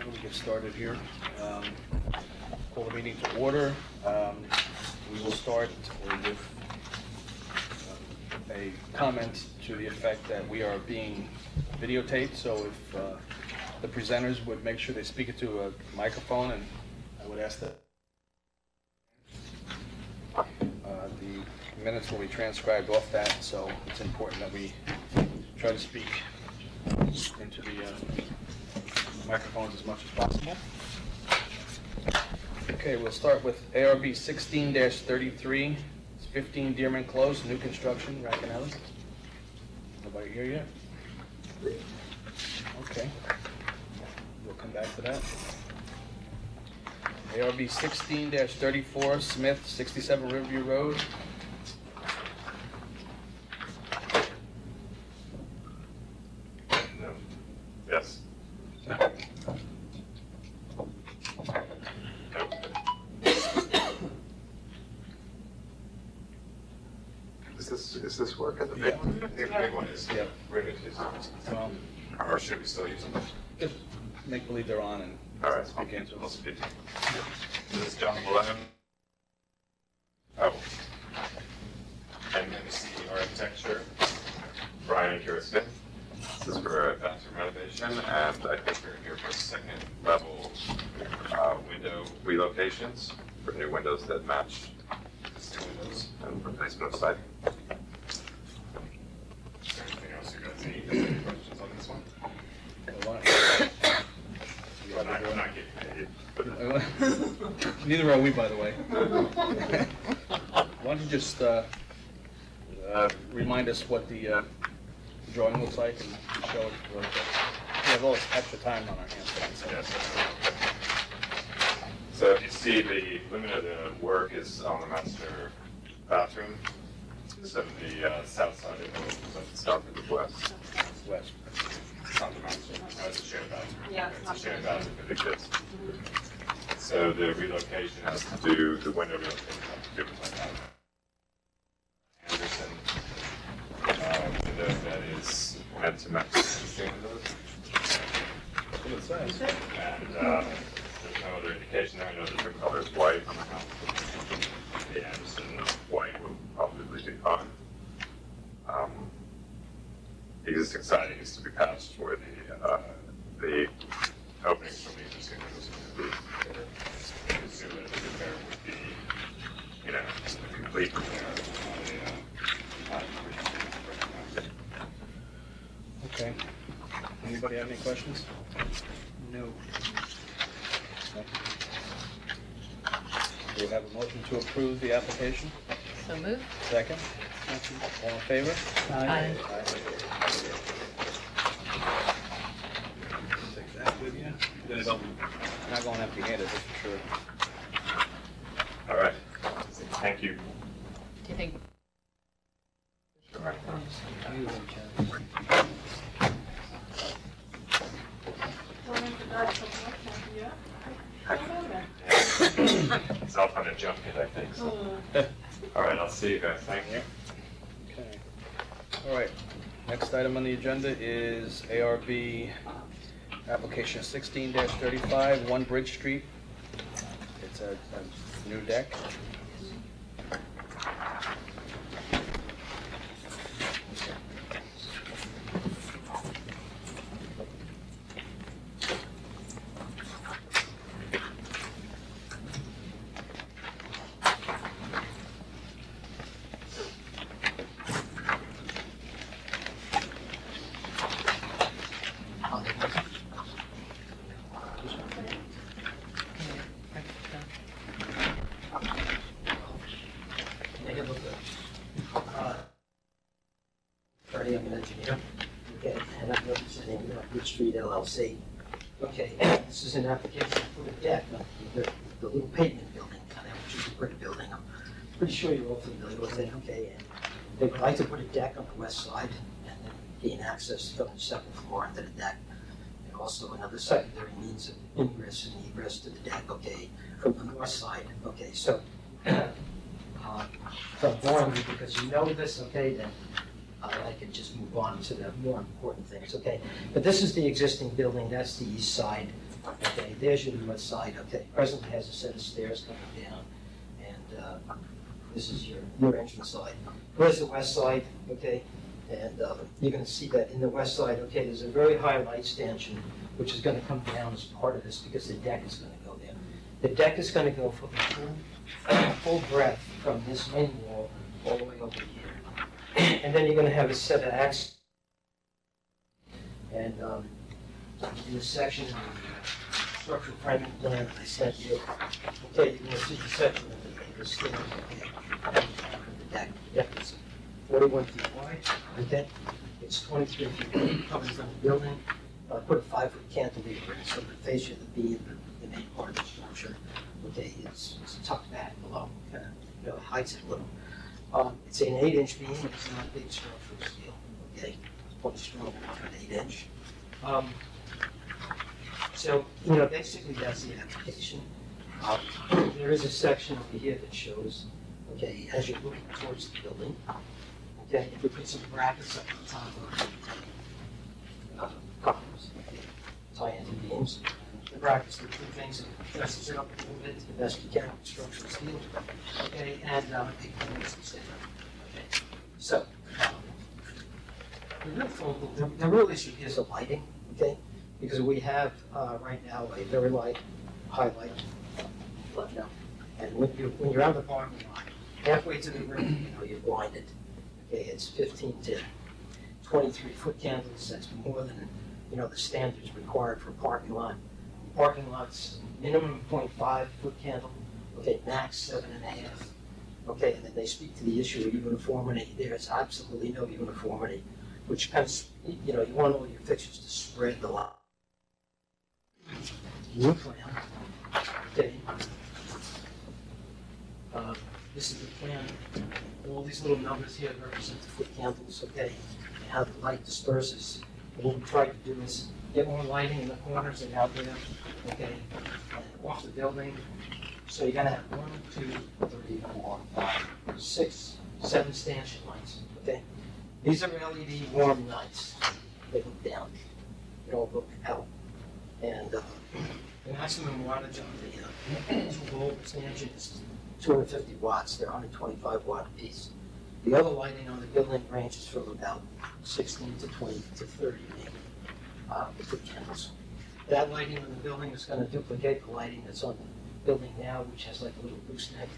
Let me get started here. Call the meeting to order. We will start with a comment to the effect that we are being videotaped, so if the presenters would make sure they speak into a microphone, and I would ask that the minutes will be transcribed off that, so it's important that we try to speak into the microphones as much as possible. Okay, we'll start with ARB 16-33. It's 15 Dearman Close, new construction, Racanelli. Nobody here yet? Okay. We'll come back to that. ARB 16-34, Smith, 67 Riverview Road. No. Yes. Is this work at the big one? The big one is. Yep. Well, Or should we still use them? just make believe they're on and All right. speak into them. We'll speak. This is John Malone. Oh. MMC Architecture. Brian and Kira Smith. This is for a bathroom renovation, and I think we're here for second level window relocations for new windows that match existing windows and replacement of siding. Is there anything else you guys need? Any questions on this one? I'm not getting paid. Neither are we, by the way. Why don't you just remind us what the drawing looks like and show it really quick. We have all this extra time on our hands. So. Yes. So if you see, the limit of the work is on the master bathroom. So the south side of the south and the west. West. It's not the master. No, it's a shared bathroom. Yeah, it's a shared bathroom for the kids. So the relocation has to do, the window relocation has to do with like Anderson window that is meant to match existing windows. That's what it says. And there's no other indication there. I know the trim color is white on the house. The Anderson white will probably be fine. The existing siding is to be patched where the openings from the existing windows are going to be. I assume that the repair would be, you know, a complete repair on Okay. Anybody have any questions? No. Do we have a motion to approve the application? So moved. Second? All in favor? Aye. Take that with you. You're not going empty-handed, that's for sure. All right. Thank you. Do you think? Sure. It's off on a junket, I think. So. All right, I'll see you guys. Thank you. Okay. All right. Next item on the agenda is ARB application 16-35, 1 Bridge Street. It's a new deck. I'm an engineer, okay, and I'm representing Bridge Street LLC. Okay, this is an application for the deck, the little pavement building, which is a brick building. I'm pretty sure you're all familiar with it, okay, and they would like to put a deck on the west side and then gain access from the second floor onto the deck. And also another secondary means of ingress and egress to the deck, okay, from the north side, okay, so from boring you because you know this, okay, then I can just move on to the more important things, okay? But this is the existing building, that's the east side. Okay, there's your west side, okay. Presently has a set of stairs coming down, and this is your entrance side. Where's the west side, okay? And you're gonna see that in the west side, okay, there's a very high light stanchion, which is gonna come down as part of this because the deck is gonna go there. The deck is gonna go for the full breadth from this main wall all the way over here. And then you're gonna have a set of access. And in this section, of the structural framing plan that I sent you, okay, you're gonna see the section of the stairs, okay, and the deck. The deck is 41 feet wide, okay? It's 23 feet deep coming from the building. Put a 5-foot cantilever in so the fascia of the beam, the main part of the structure, okay, it's tucked back below, kind of, hides it a little. It's an 8-inch beam, it's not big structural steel, okay? Quite strong for an 8-inch. So, basically that's the application. There is a section over here that shows, okay, as you're looking towards the building, okay, if we put some brackets up on top of columns, okay, tie into beams. The brackets, the two things, it dresses it up a little bit to the best you can with structural steel, okay, and it makes it stand up, okay. So, the real issue is the lighting, okay, because we have right now a very light, high light left now, and when you're on the parking lot, halfway to the rim, you're blinded. Okay, it's 15 to 23 foot candles. That's more than the standards required for a parking lot. Parking lots minimum 0.5 foot candle. Okay, max 7.5. Okay, and then they speak to the issue of uniformity. There is absolutely no uniformity, which kind of you want all your fixtures to spread the light. New plan. Okay. This is the plan. All these little numbers here represent the foot candles, okay, and how the light disperses. And what we try to do is get more lighting in the corners and out there, okay, and off the building. So you're gonna have 1, 2, 3, 4, 5, 6, 7 stanchion lights, okay? These are LED warm lights. They look down. They don't look out. And the maximum wattage on the 2-volt stanchion is 250 watts. They're 125 watt apiece. The other lighting on the building ranges from about 16 to 20 to 30 maybe foot candles. That lighting on the building is going to duplicate the lighting that's on the building now, which has like a little gooseneck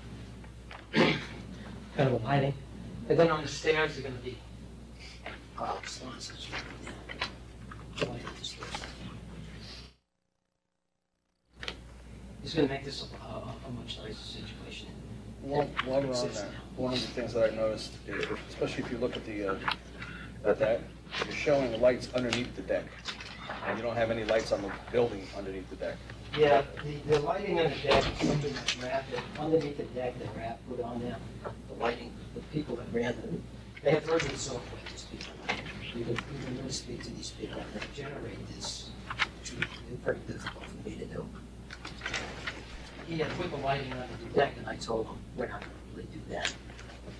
kind of a lighting. And then on the stairs, they're going to be sconces. It's going to make this a much nicer situation. While we're on that, one of the things that I noticed, is, especially if you look at that, you're showing the lights underneath the deck, and you don't have any lights on the building underneath the deck. Yeah, the lighting on the deck is something that's wrapped underneath the deck. The wrap put on there. The lighting, the people that ran them, they have version software. These people, you can really speak to these people, and they generate this, which is very difficult for me to do. He had put the lighting on the deck, and I told him, we're not going to really do that.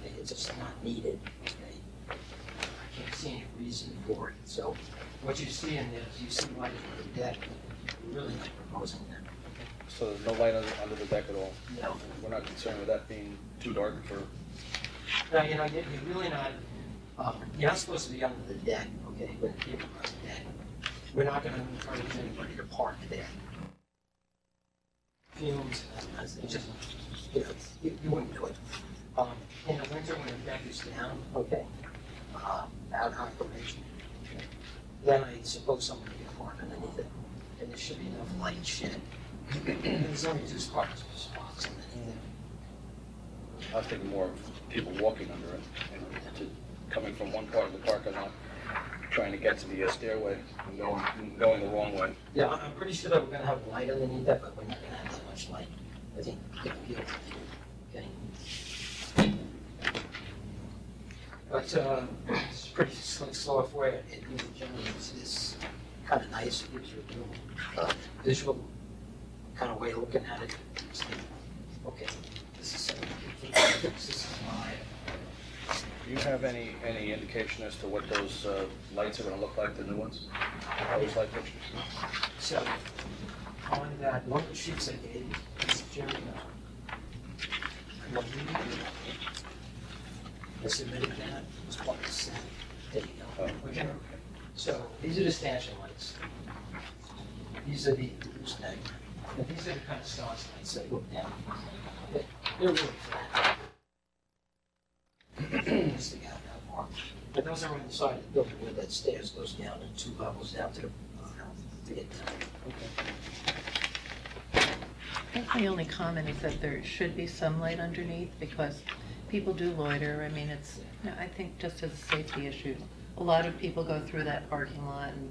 Okay, it's just not needed. Okay, I can't see any reason for it. So what you see in there is you see lighting on the deck. We're really not proposing that. Okay? So there's no light under the deck at all? No. We're not concerned with that being too dark for... No, you're really not, you're not supposed to be under the deck, okay, when people are on the deck. We're not going to encourage anybody to park there. Fumes, it's just, you wouldn't do it. In the winter, when the deck is down, okay, out of operation, okay, then I suppose somebody can park underneath it, and there should be enough light shed. And there's only 2 spots underneath it. I was thinking more of people walking under it, coming from one part of the parking lot, trying to get to the stairway and going the wrong way. Yeah, I'm pretty sure that we're gonna have light underneath that, but we're not gonna have that much light. I think it'll be okay. But it's pretty slick software. It generates this kind of nice, it gives you a real visual kind of way of looking at it. Okay, this is 7, this is 5. Do you have any indication as to what those lights are going to look like, the new ones? Those light fixtures? So, on that, one of the sheets I gave you, Mr. Chairman, I submitted that, as part of the set. There you go. Oh, Okay. So these are the stanchion lights. These are the loose neck. And these are the kind of sconce lights that look down. They're really flat. Stick out that far. But those are on the side of the building where that stairs goes down and 2 levels down to the, to get down. okay. I think my only comment is that there should be some light underneath because people do loiter. I mean, it's, I think just as a safety issue. A lot of people go through that parking lot and,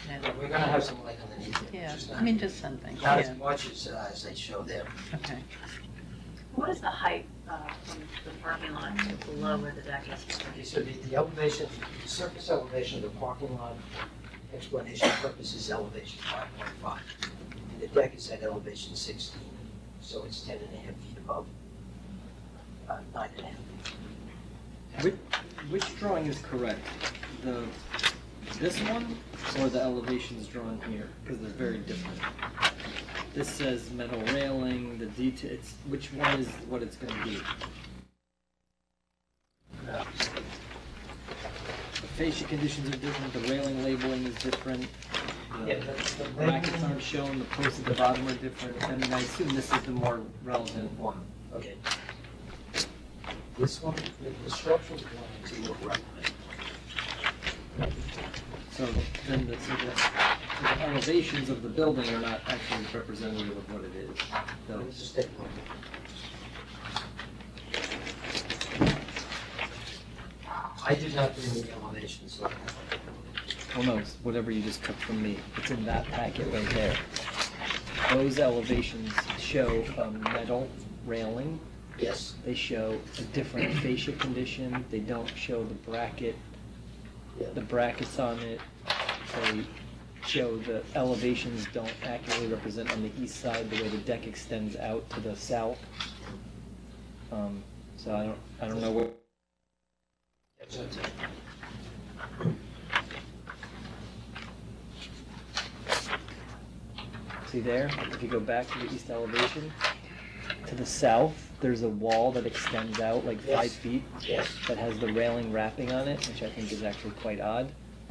Yeah, we're gonna have some light underneath it. yeah, just I mean, just something, not yeah, as much as they show there. okay. What is the height from the parking lot to below where the deck is? Okay, so the elevation, the surface elevation of the parking lot, explanation purposes elevation 5.5. And the deck is at elevation 16, so it's 10 and a half feet above, 9 and a half feet. Which drawing is correct? This one or the elevations drawn here? Because they're very different. This says metal railing, the detail, which one is what it's gonna be? The fascia conditions are different, the railing labeling is different. Yeah, The the brackets labeling- aren't shown, the posts at the bottom are different. I mean, I assume this is the more relevant one. Okay. This one, the structural drawings look right. So then the elevations of the building are not actually representative of what it is. Let me So, just take a look. I did not do any elevations, so. well, no, it's whatever you just took from me, it's in that packet right there. Those elevations show a metal railing, Yes, they show a different fascia condition, they don't show the bracket, yeah. the brackets on it. They show the elevations don't accurately represent on the east side the way the deck extends out to the south. So I don't know what. That's it. See there, if you go back to the east elevation, to the south, there's a wall that extends out like 5 Yes. feet Yes, that has the railing wrapping on it, which I think is actually quite odd.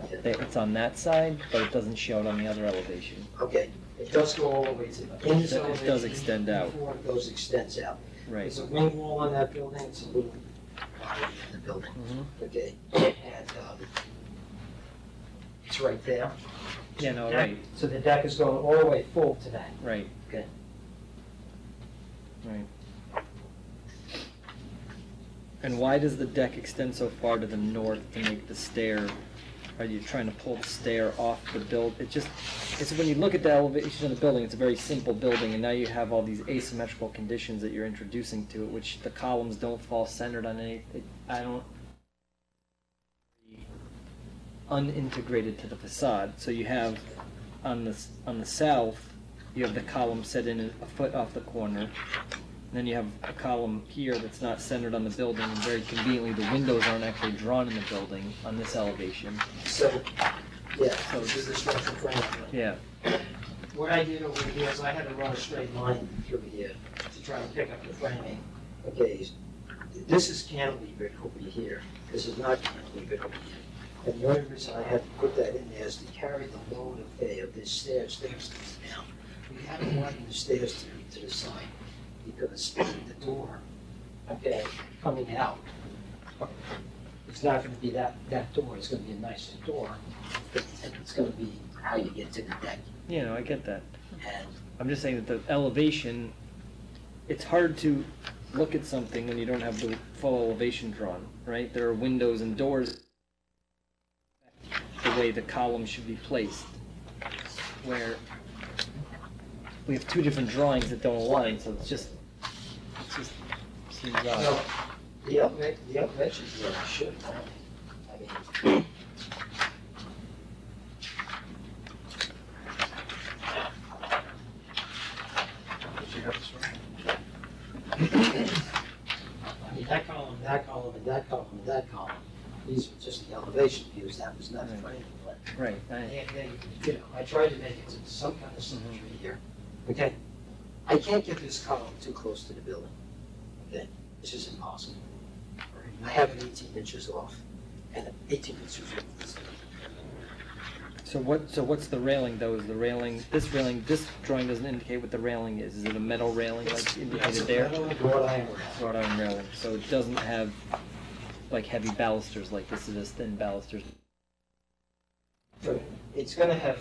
yeah. It's on that side, but it doesn't show it on the other elevation. Okay, it does go all the way to, in this It elevation. does extend out. Before it goes, extends out. Right. There's a wing wall on that building, it's a little wider than the building, Mhm. okay? And, it's right there. Yeah, no, Deck- right, So the deck is going all the way full to that. right. Okay. Right. And why does the deck extend so far to the north to make the stair? Are you trying to pull the stair off the build? It's when you look at the elevation of the building, it's a very simple building, and now you have all these asymmetrical conditions that you're introducing to it, which the columns don't fall centered on any, unintegrated to the facade. So you have, on the south, you have the column set in a foot off the corner. And then you have a column here that's not centered on the building, and very conveniently, the windows aren't actually drawn in the building on this elevation. So, yeah, so this is the structural frame. Yeah, What I did over here is I had to run a straight line through here to try and pick up the framing. Okay, this is cantilevered over here, this is not cantilevered over here. And the only reason I had to put that in there is to carry the load of this stairs down. We had to widen the stairs to the side, because the door, okay, coming out, it's not gonna be that door, it's gonna be a nicer door, and it's gonna be how you get to the deck. you know, I get that. And I'm just saying that the elevation, it's hard to look at something when you don't have the full elevation drawn, right? There are windows and doors, the way the column should be placed, where we have two different drawings that don't align, so it just seems odd. so, the elevations where it should, I mean, Did you have this one? I mean, that column, and that column, and that column, and that column, these are just the elevation views, that was not the Right. framing plan. Right. I tried to make it to some kind of symmetry here, okay? I can't get this column too close to the building, okay? It's just impossible. I have it 18 inches off, and 18 inches off. So what's the railing though? Is the railing, this drawing doesn't indicate what the railing is. Is it a metal railing like indicated there? Wrought iron. Wrought iron railing. So it doesn't have like heavy balusters like this is thin balusters. But it's gonna have,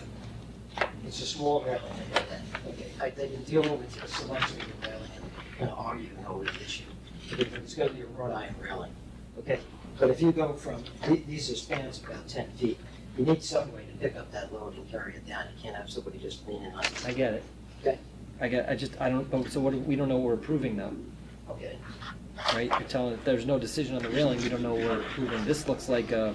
it's a small railing, I know that, okay? I've been dealing with the selection of the railing and arguing over the issue. But it's gonna be a wrought iron railing, okay? But if you go from, these are spans about 10 feet, you need some way to pick up that load and carry it down. You can't have somebody just leaning on it. I get it. Okay. I don't know, so we don't know what we're approving though, Okay. right? You're telling, if there's no decision on the railing, we don't know what we're approving. This looks like a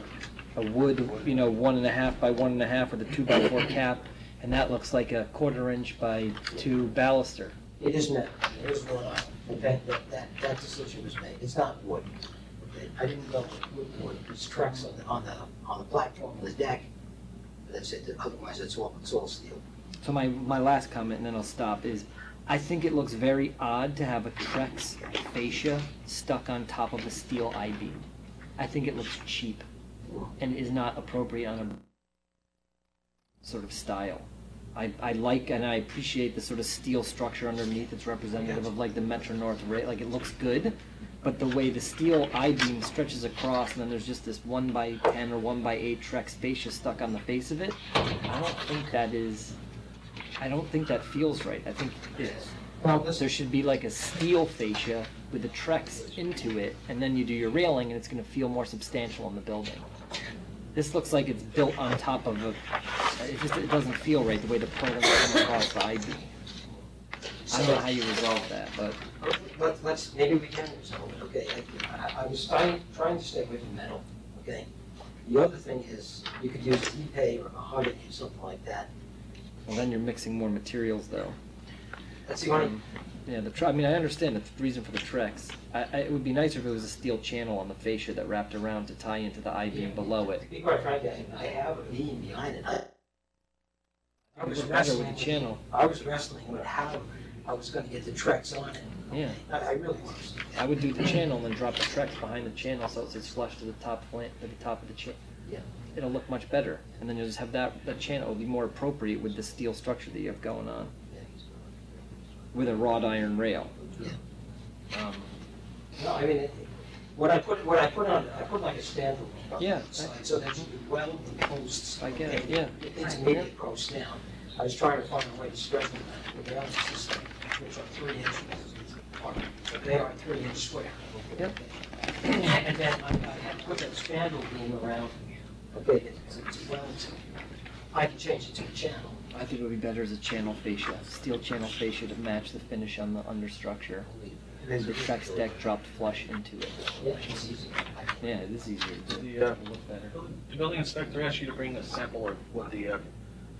wood, 1.5 by 1.5 with a 2x4 cap, and that looks like a 1/4 inch by 2 baluster. It is metal. It is wrought iron. Okay, that decision was made. It's not wood. Okay, I didn't know what wood. It's trucks on the platform of the deck. That's it. Otherwise, it's all steel. So my last comment, and then I'll stop, is I think it looks very odd to have a Trex fascia stuck on top of a steel I-beam. I think it looks cheap and is not appropriate on a sort of style. I like and I appreciate the sort of steel structure underneath. It's representative of like the Metro-North rail. Like it looks good, but the way the steel I-beam stretches across and then there's just this 1x10 or 1x8 Trex fascia stuck on the face of it, I don't think that feels right. I think there should be like a steel fascia with a Trex into it, and then you do your railing, and it's going to feel more substantial in the building. This looks like it's built on top of it doesn't feel right the way the purlins come across the I-beam. I don't know how you resolve that, but Let's maybe we can resolve it. Okay, I was trying to stay away from metal. Okay. The other thing is you could use Ipe or mahogany or something like that. well, then you're mixing more materials though. That's the only. Yeah, I mean, I understand the reason for the Trex. It would be nicer if it was a steel channel on the fascia that wrapped around to tie into the I-beam below it. To be quite frank, I have a beam behind it. I was It's better with wrestling the channel. I was wrestling with how I was going to get the Trex on it. Yeah. I really was. I would do the channel and then drop the Trex behind the channel so it sits flush to the top of the channel. Yeah. It'll look much better, and then you'll just have that channel will be more appropriate with the steel structure that you have going on, with a wrought iron rail. Yeah. No, I mean, what I put on, I put like a standard on Yeah. the side, so that you can weld the posts. I get it, yeah. Intermediate posts down. I was trying to find a way to strengthen that with the other system, which are 3 inches. They are 3 inch square. Yep. And then I put that spandrel beam around, okay, to weld. I can change it to a channel. I think it would be better as a channel fascia, steel channel fascia to match the finish on the understructure. And the Trex deck dropped flush into it. Yeah, it's easy. Yeah, it is easier to The look better. building inspector asked you to bring a sample of what the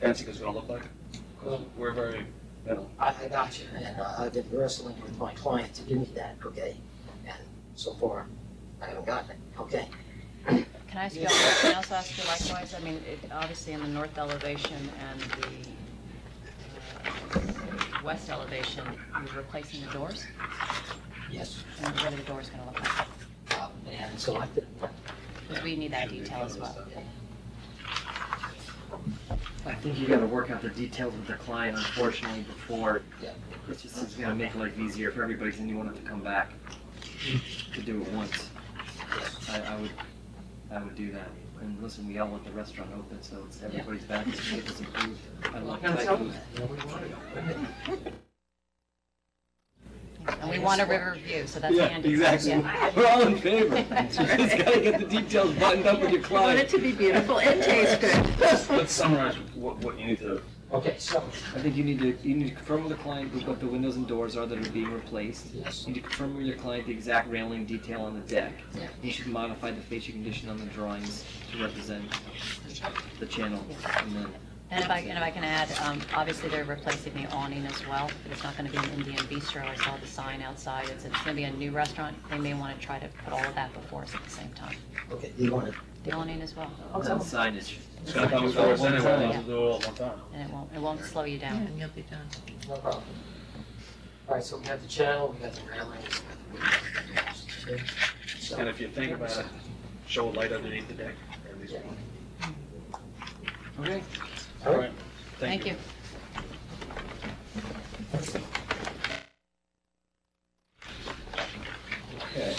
fencing is going to look like? 'Cause we're very, I got you, and I've been wrestling with my client to give me that, okay? And so far, I haven't gotten it, okay? Can I ask you, can I also ask you likewise? I mean, obviously in the north elevation and the west elevation, you're replacing the doors? Yes, And what are the doors gonna look like? they haven't selected it. Because we need that detail as well. I think you gotta work out the details with the client, unfortunately, before, Yeah. it's gonna make life easier for everybody, and you won't have to come back to do it once. I would do that. And listen, we all want the restaurant open, so it's everybody's back, to get this improved. I love That's Thai how, food. we want it. And we want a river view, so that's handy. Yeah. We're all in favor. You just gotta get the details buttoned up with your We want it client. to be beautiful and taste good. let's summarize what you need to, Okay, so, I think you need to confirm with the client what the windows and doors are that are being replaced. yes, You need to confirm with your client the exact railing detail on the deck. Yeah. You should modify the fascia condition on the drawings to represent the channel. And then, And if I can add, obviously they're replacing the awning as well. It's not gonna be an Indian bistro. I saw the sign outside. It's gonna be a new restaurant. They may wanna try to put all of that before us at the same time. okay, you want it, the awning as well, Signage. It's gonna come before us anyway, we'll have to do it all at one time. and it won't slow you Yeah, down. and you'll be done. No problem. All right, so we got the channel, we got the railings. Okay. So- And if you think about it, show a light underneath the deck, or at least Yeah. one. Okay. All right, Thank you. Okay.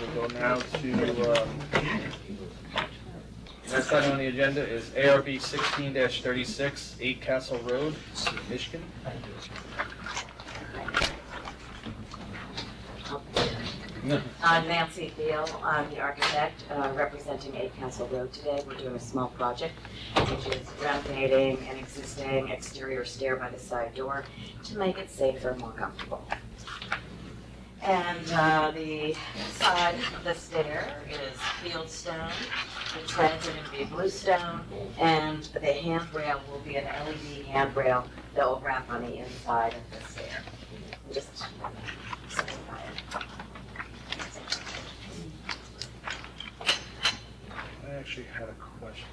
We'll go now to, next item on the agenda is ARB 16-36, 8 Castle Road, Michigan. I'm Nancy Thiel, I'm the architect representing 8 Castle Road today. We're doing a small project, which is renovating an existing exterior stair by the side door to make it safer and more comfortable. And the side of the stair is fieldstone, the treads are going to be bluestone, and the handrail will be an LED handrail that will wrap on the inside of the stair. Just simplify it. I actually had a question.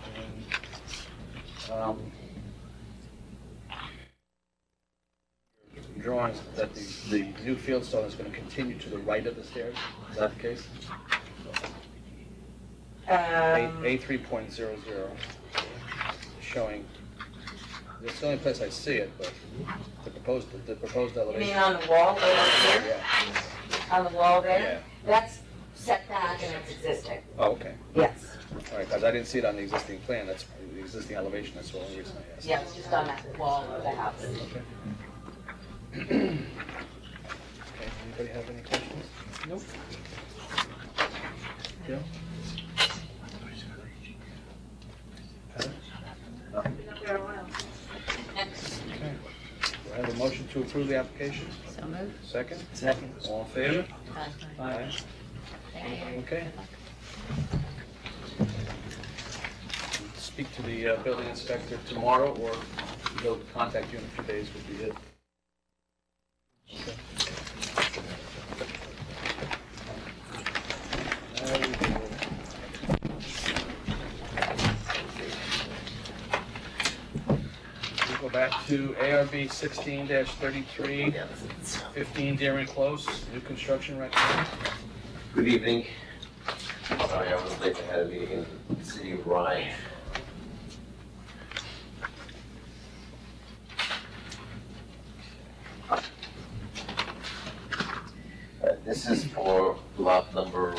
Drawings that the new fieldstone is going to continue to the right of the stairs, is that the case? A 3.00, showing, it's the only place I see it, but the proposed You elevation. mean on the wall over here? Yeah, On the wall yeah. there? That's set back and it's existing. Oh, okay. Yes. All right, because I didn't see it on the existing plan, that's the existing elevation, that's the only reason I asked. Yeah, it's just on that wall of the house. Okay. Okay, anybody have any questions? Nope. Gil? Heather? Nothing? Okay. Do I have a motion to approve the application? So moved. Second? Second. All in favor? Bye. Aye. Okay. Speak to the building inspector tomorrow, or he'll contact you in a few days would be it. Now we will go back to ARB 16-33, 15 Deering Close, new construction recommended. Good evening. Sorry, I was late. I had a meeting in the city of Rye. This is for lot number,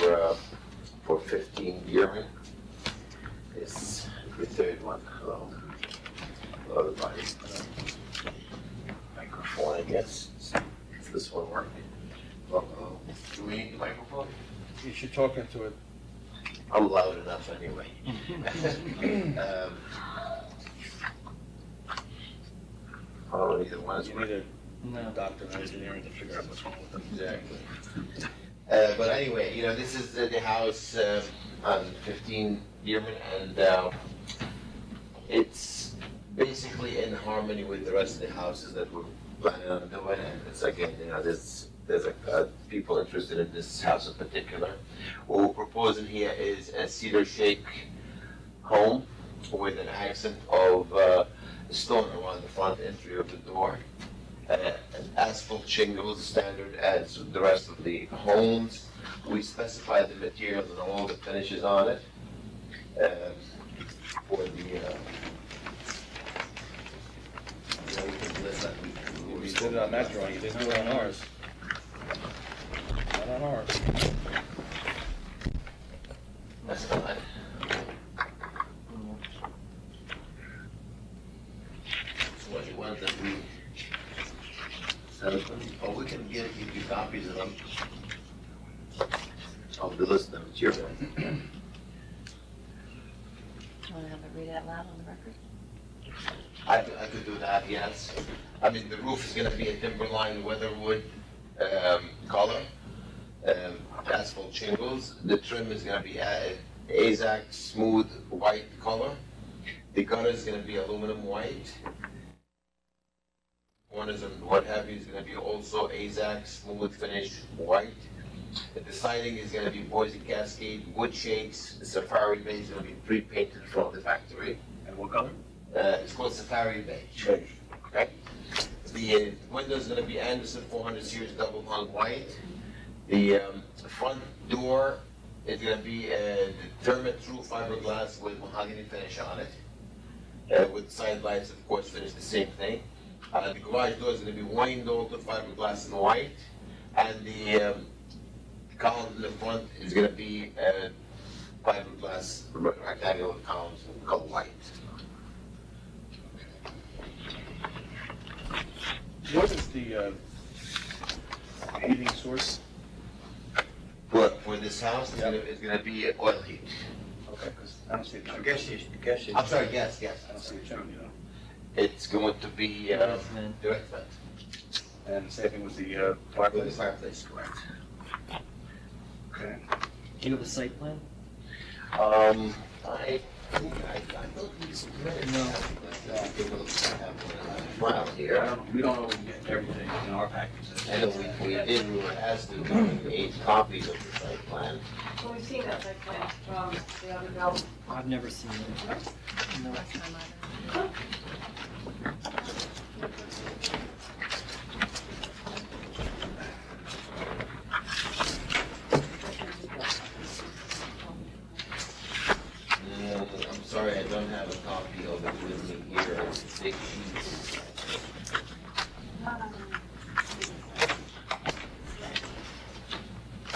for 15 Dearman. It's the third one. Hello. Hello, everybody. Microphone, I guess. Is this one working? Uh-oh. Do we need the microphone? You should talk into it. I'm loud enough anyway. I don't know either one is You need working. a doctor and engineering to figure out what's wrong with them. Exactly. But anyway, you know, this is the house on 15 Dearman, and it's basically in harmony with the rest of the houses that we're planning on doing. And it's again, you know, there's people interested in this house in particular. What we're proposing here is a cedar shake home with an accent of stone around the front entry of the door. Asphalt shingles, standard as the rest of the homes. We specify the materials and all the finishes on it. For the, You did it on that drawing, you didn't do it on ours. Not on ours. That's fine. What you want that we set up, or we can give you copies of them. Of the list of materials. Want to have it read out loud on the record? I could do that, yes. I mean, the roof is gonna be a timberline weatherwood, color, asphalt shingles. The trim is gonna be AZAC smooth white color. The gutter is gonna be aluminum white. Corners and what have you is gonna be also AZAC smooth finish white. The siding is gonna be Boise Cascade, wood shakes, the Safari Bay is gonna be pre-painted from the factory. And what color? It's called Safari Beige. Okay? The window's gonna be Anderson 400 series double hung white. The front door is gonna be Dermot true fiberglass with mahogany finish on it. With side lights, of course, finish the same thing. The garage door is gonna be Wayne Dalton fiberglass in white. And the columns in the front is gonna be fiberglass rectangular columns in color white. What is the heating source? For this house, it's gonna be oil heat. Okay, because I don't see it. I guess you. I'm sorry, yes. I don't see it shown, you know. It's going to be Direct vent. direct vent. And same thing with the For the fireplace. fireplace, correct. Okay. Do you have a site plan? I don't think it's No. File here. We don't always get everything in our packages. I know we were asked to do 8 copies of the site plan. Well, we've seen that site plan from the other development. I've never seen it. No. Last time I- I'm sorry, I don't have a copy of it with me here. It's big sheets.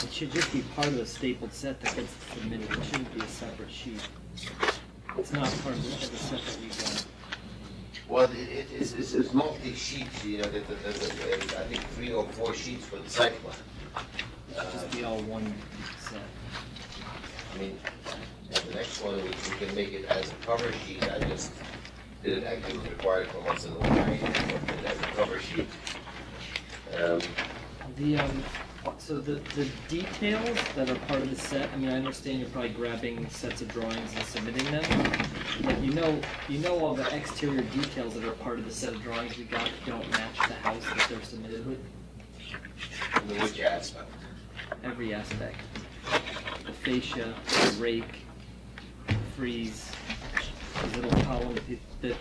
It should just be part of the stapled set that gets submitted. It shouldn't be a separate sheet. It's not part of the set that we got. Well, it's multi sheets, you know, I think 3 or 4 sheets for the site plan. It should just be all one set. I mean, and the next one, we can make it as a cover sheet, I just didn't actually require it from us in the line, as a cover sheet. So the details that are part of the set, I mean, I understand you're probably grabbing sets of drawings and submitting them, but you know all the exterior details that are part of the set of drawings we got don't match the house that they're submitted with, In which aspect? every aspect. The fascia, the rake, the frieze, these little columns, they're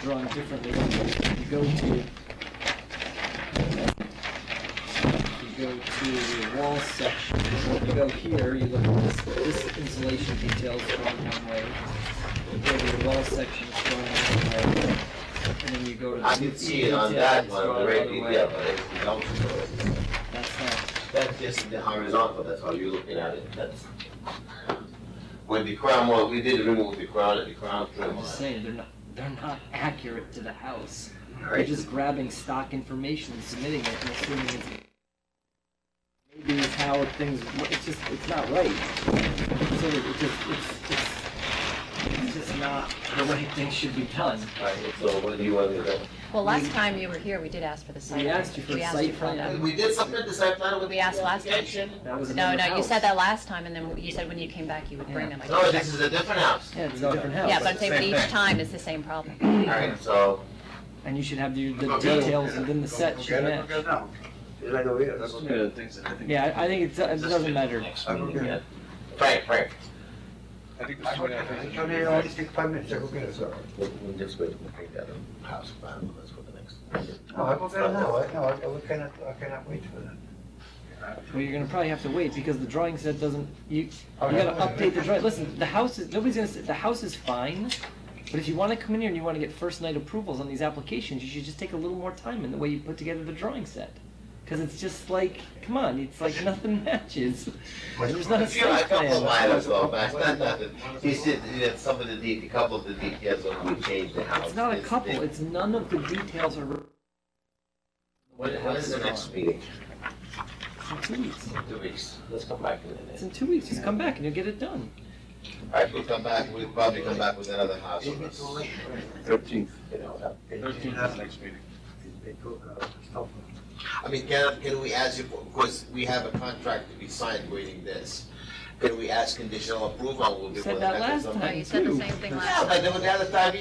drawn differently. You go to the wall section, you go here, you look at this insulation detail is drawn one way. You go to the wall section, it's drawn one way. And then you go to the I can see it detail, on that it's one, drawn the red another way. detail, but everything else is. That's not, That's just the horizontal, that's how you're looking at it, that's. With the crown, well, we did remove the crown and the crown trim I'm on just it. saying, they're not accurate to the house. They're Right. just grabbing stock information and submitting it and assuming it's maybe it's how things, it's not right. So it's just not the way things should be done. Right, so what do you want to do? Well, last time you were here, we did ask for the site. We asked you for We a asked site you for plan. that. We did submit the site plan with We asked last time. application. That was No, another no, you said house. that last time, and then you said when you came back, you would bring them. I No, checked. this is a different house. Yeah, it's a different house. Yeah, but I'm saying, but Same each thing. time it's the same problem. Alright, so, And you should have the details within the set should match. That's one of the things that I think. Yeah, I think it doesn't matter. next meeting, yeah. Frank. I think this is one of the things. Only that- take 5 minutes, I go get it, sir. We'll just wait to take that house plan, that's for the next. No, I go get it now, I cannot wait for that. Well, you're gonna probably have to wait because the drawing set doesn't, you gotta update the drawing. Listen, the house is, nobody's gonna say, the house is fine, but if you wanna come in here and you wanna get first night approvals on these applications, you should just take a little more time in the way you put together the drawing set. Cause it's just like, come on, it's like nothing matches. There's not a A couple of site plan. items though, back, not nothing. He said, that some of a couple of the details when we changed the house. It's not a couple, it's none of the details are. When is the next meeting? It's in 2 weeks. 2 weeks, let's come back in It's it. in 2 weeks, just come back and you'll get it done. Alright, we'll probably come back with another house on this. 13th. You know, 13th is the next meeting. I mean, can we ask you, of course, we have a contract to be signed waiting this. Can we ask conditional approval? We'll You give said one that back or last something? No, you said the same thing Yeah, last but time. then the other time,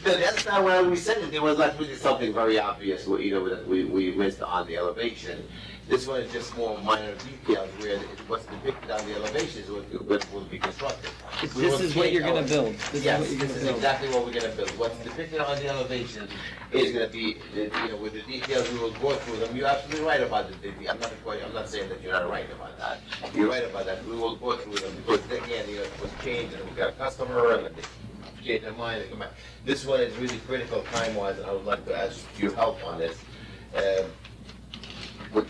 the other time when we said it, there was like really something very obvious, you know, that we missed on the elevation. This one is just more minor details where what's depicted on the elevation is what will be constructed. We This will is what change you're gonna our- build. This is Yes, what you're this gonna is build. exactly what we're gonna build. What's depicted on the elevation is gonna be, with the details, we will go through them. You're absolutely right about it. I'm not saying that you're not right about that. You're right about that. We will go through them because again, it was changed and we got a customer and they change their mind, they come back. This one is really critical time-wise, and I would like to ask your help on this.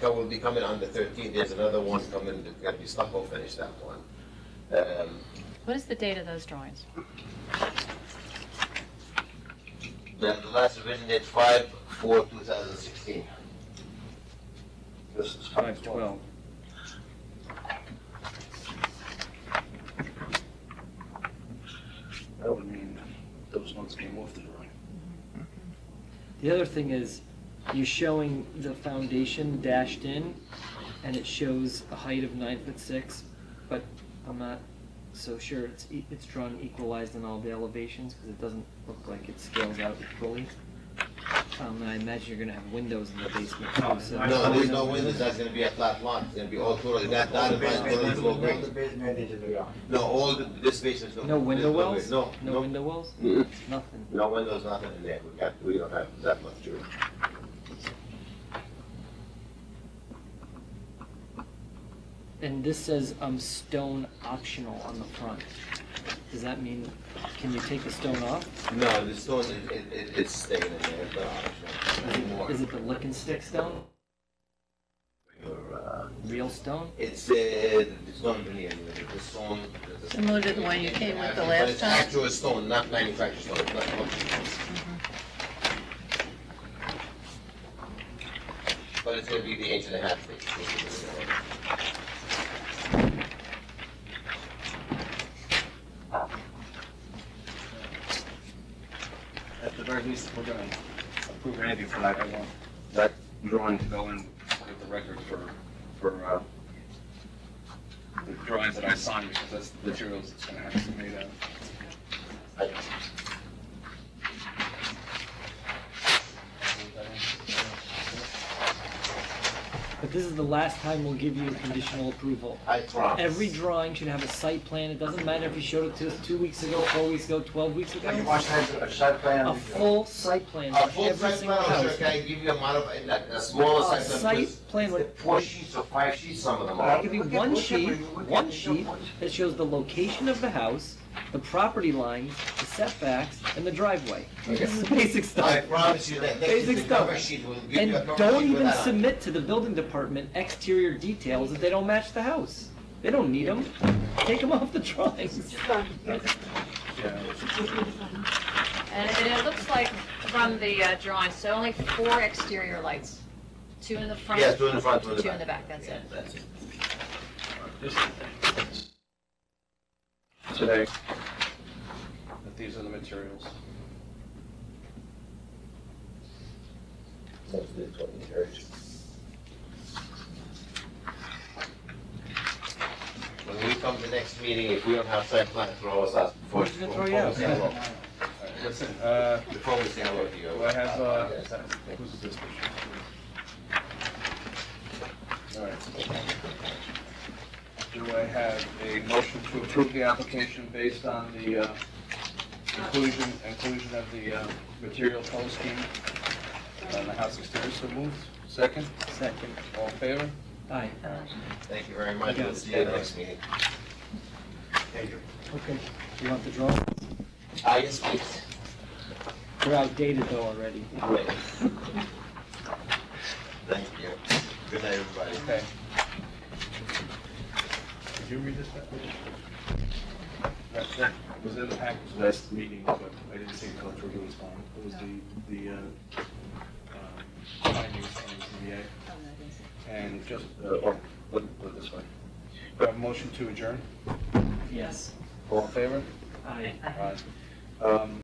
Will be coming on the 13th, there's another one coming, that's gonna be stucco finish, that one. What is the date of those drawings? The last revision date 5/4/2016. This is 512. That would mean those ones came off the drawing. The other thing is, you're showing the foundation dashed in, and it shows a height of 9'6", but I'm not so sure it's drawn equalized in all the elevations, because it doesn't look like it scales out equally. And I imagine you're gonna have windows in the basement too, so. No, there's no windows, that's gonna be a flat lot, it's gonna be all totally, that dotted line totally below grade. No, all this basement's no. No window there's wells? No, No window wells? Mm-mm. Nothing. No windows, nothing in there, we don't have that much to it. And this says, stone optional on the front. Does that mean, can you take the stone off? No, the stone, it's staying in there, it's not optional anymore. Is it the lick and stick stone? Your, Real stone? It's not veneer, the stone. Similar to the one you came with the But last it's time? actual stone, not manufactured stone, it's not functional. But it's gonna be the 1.5 inch. At the very least, if we're gonna approve anything tonight, I want that drawing to go in with the record for the drawings that I signed, because that's the materials that's gonna have to be made out. But this is the last time we'll give you a conditional approval. I promise. Every drawing should have a site plan. It doesn't matter if you showed it to us 2 weeks ago, 4 weeks ago, 12 weeks ago. a site plan? A full site plan A for full every site single plan, or house. can I give you a model, a smaller A site plan? site plan with, 4 sheets or 5 sheets, some of them it are. could be one sheet that shows the location of the house, the property lines, the setbacks, and the driveway. This is basic I stuff. promise you that, Basic the cover stuff. sheet will give And you a cover don't sheet with even that on. submit to the building department exterior details if they don't match the house. They don't need them. Take them off the drawings. Yeah. And it looks like from the drawings, so only 4 exterior lights. 2 in the front. Yeah, 2 in the front, 2 in the back. 2 in the back, that's it. That's it. Today, that these are the materials. That's the 20 carriage. When we come to the next meeting, if we don't have site plan, throw us out before. Who's gonna throw you out? Before we say hello. All right, listen, Before we say hello to you. do I have, who's this? All right. Do I have a motion to approve the application based on the inclusion of the material color scheme on the house exterior? So moved. Second? Second. All in favor? Aye. Thank you very much. Yeah. We'll see you at the next meeting. Okay. You want the drawing? Yes, please. They're outdated though already. Great. Thank you. Good night, everybody. Okay. Did you read this back? That was in the package last meeting, but I didn't see it go through to respond. It was the findings from the ZBA. And just, or, put it this way. Do I have a motion to adjourn? Yes. All in favor? Aye. Aye.